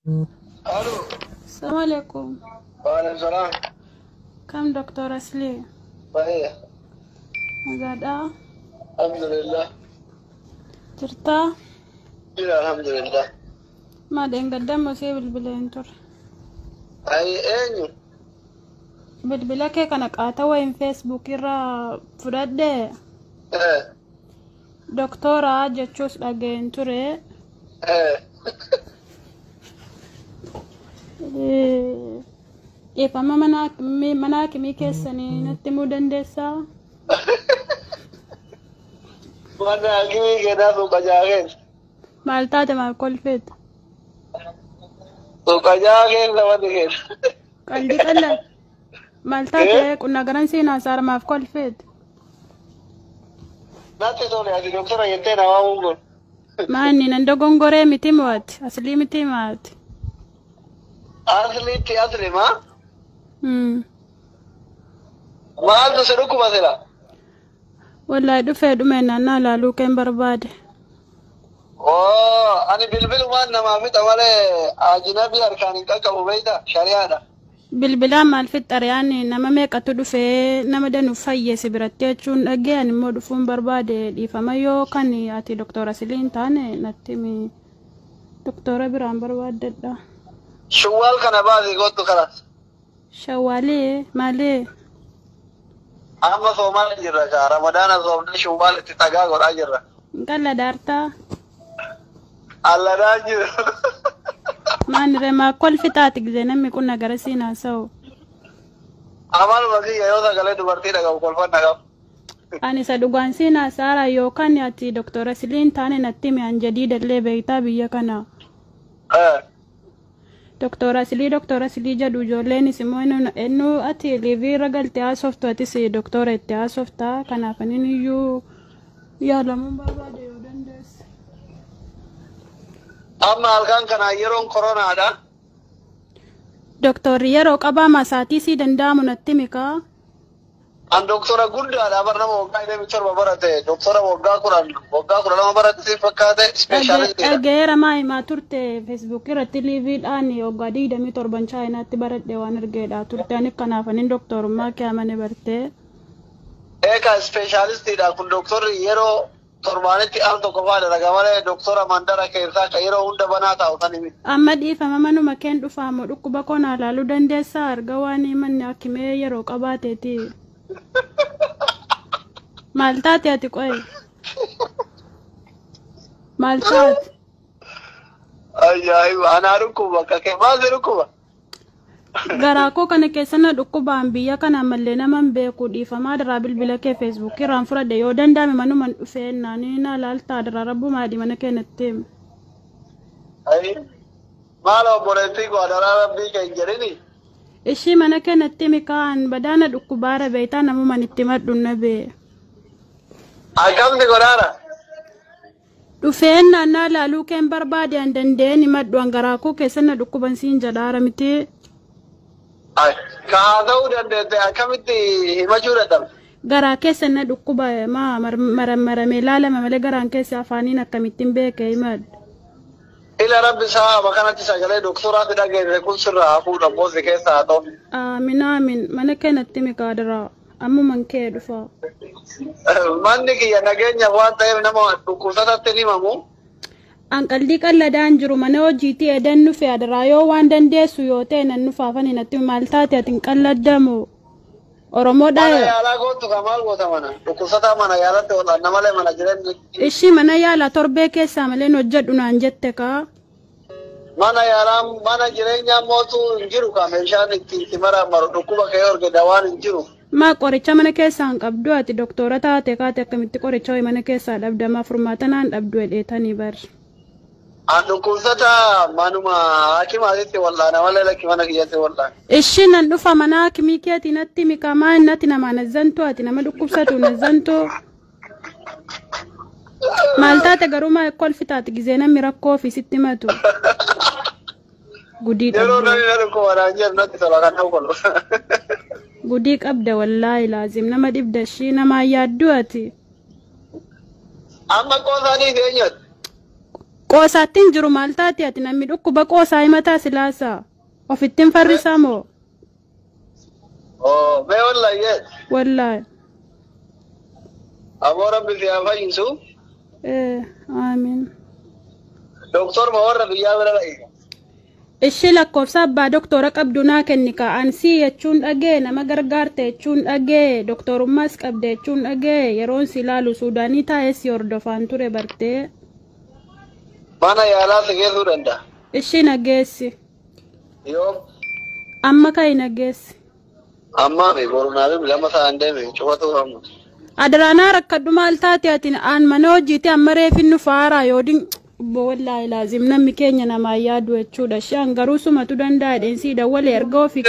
الو. السلام عليكم. وعليكم السلام. كم دكتور أسلي؟ صحيح. مقعدة؟ الحمد لله. ترتا؟ كده الحمد لله. ما دين قدام وسيب البلينتور. اي اينو. بالبلا كيك أنا قاتا وين فيسبوك يرا فرد ايه دكتورة جاتشوس أجين توري ايه إيه فما مناك مي كيسني نتمو دندسا وانا اجيبي كده سوق جاهين. مالتاتي مال كل فيت سوق جاهين لما تجين. قلبي قلة مالتاتي كنا قرنسينا صار ما في كل فيت لا تقولي هذه دكتورة ينتهي نوامون. ما إني ندقون قري متيموات أصلي متيمات اصلي ما مم. ما عنده سلوك مثلا. والله دفع دمنا نالا لو كان برباد اوه انا بلبل ما انما في تمره اجنبي اركان كاكو بيتا شريعه. بالبلا ما الفتر يعني نما ميكا تدفع نما دنو فاية سبرتيتشون أجيان مو دفون برباد دي فما يو كان ياتي دكتورة سلين تاني نتمي دكتورة بران برباد دا شوال كان بعدي قلت خلاص. شوالي مالي اما صومال جرا رمضان صوم شوال تتاغا غور اجرا. قال دارتا الله راجي. ما نرى ما كل فتاتك زي نمي كنا قرسينا سو amal bagi yayo da gale dubarti daga kolfan daga. أنا سادوغان سينا سارا يو كان ياتي دكتورة سلين تاني نتمي عن جديد اللي بيتابي يكنا دكتورة سلي جدو جوليني سموينو إنو أتي ليفي رجل تياسوفتا تسي دكتورة تياسوفتا كان فنين يو يا لمن بابا ديو دندس amma alkan kana yeron corona ada. دكتور يرو قبا ما ساتي سي دندامو نتميكا an doktora gudda ada barna mo kai de bichor babarate doktora wogga kuran ma barate si fakate specialist أجيرا ما ترتي فيسبوك رتلي فيد أني وقادي دمي تربان شاينا تبرد ديوان رجيدا ترتاني كنا فنين دكتور ما كامني برتي eka specialist da kun doktor yero torbaneti am to ko wala daga male doktora mandara ke sa ka yero hunda banata utani mi. amma dhiifa mamanu makeen dhufaamu dhukkuba konaa laaluu dandeessaa arga waan himanni akkimee yeroo qabaateeti maal taate ati qoy maal taate ayyaay ana rukuba ka ke ma rukuba garaa koo kana keessana dhukkubaan biyya kana mallee naman beeku dhiifamaa daraa bilbila kee feesbuukii irraan fudhadhe yoo danda'ame manuman dhufee naanii na laaltaa daraa rabbuu maadii mana keenyatti ay malo boreti ko adara rabbi ke jerini ishii mana keenyatti mikaan badaana dhukkubaara beeytaa namuman itti madhun na bee akam de gorara dhufeen naannaa laaluu keen barbaade an dandeenye madhu an garaa koo keessana dhukkuban siin jedhaara miti ay ka dau dande akamiti himachura dam garaa keessana dhukkuba ma maramee laalama malee garaan keessa afaaniin akkamittiin beeke himad ila rabbi saa makanatti sagale doktora tidage kun sirra afu da boze ke sa to aamin mana keenyatti mikaadara ammuman kee dhufa manni kiyya nageenya waan ta'eef nama dhukkubsatatti himamu an qalbii qalladaan jiru mana hojiitti edan nufi adaraa yoo waan dandeessu yoo ta'e nan nufaafani natti maal taate atin qalladdamu oromoodha mana yaalaa gootu kamaal goota mana dhukkubsataa mana yaalatti ool'anna malee mana jireenya ishii mana yaala torbee keessaa malee hojjedhu naan jette kaa mana yaalaa mana jireenyaa mootu hin jiru ka meeshaan itti maramaru dhukkuba kee orge dawaan hin jiru maa qoricha mana keessaa hin qabdu ati doktora taate kaate akkamitti qoricha ho'i mana keessaa dhabdama furmaatanaan dhabdu hedheetanii bar an dhukkubsata manuma hakimaatitti wal'aana malee lakki mana kiyyatti wal'aana ishii nan dhufa mana hakimii keetii natti mikamaa innatti nama nazzantu ati nama dhukkubsatu nazzantu maal taate garuu maa ekkol fitaati gizee namni rakkoo ofiisitti himatu gudii yeroo qabda namni na dhukkubanaan jedhu natti tola kan dhukulu gudii qabda wallaahi laazim nama dhibda ishii namaa yaadduu ati amma qoosaanii eenyuti Qoosaatiin jiru maal taati ati namni dhukkuba qoosaa himataa silaasa ofittiin farrisaa moo? Mee wallahi Wallahi. Ammoo rabbi fi afayinsu. Amiin. Doktor ma warra biyyaa bira dha'i. Ishee lakkoofsa abbaa doktora qabdunaa kenni ka'ansii jechuun dhagee nama gargaarte jechuun dhagee doktorummaas qabde jechuun dhagee yeroon si ilaalu Suudaanii taa'ee si hordofaan ture bartee. Mana yaalaa si geessuu danda'a. Ishee nageessi. Yoo. Amma ka'i nageessi. Amma mi borunaafim lama sa'an deeme cufatu hamma. Adaraanaa rakkadhu maal taate ati aan mana hojiitti amma reefinnu faaraa yoodin wallahi laazim namni keenya namaa yaadu jechuudha. Shaan garuu sumatu danda'a dheensii dawwalee erga ofii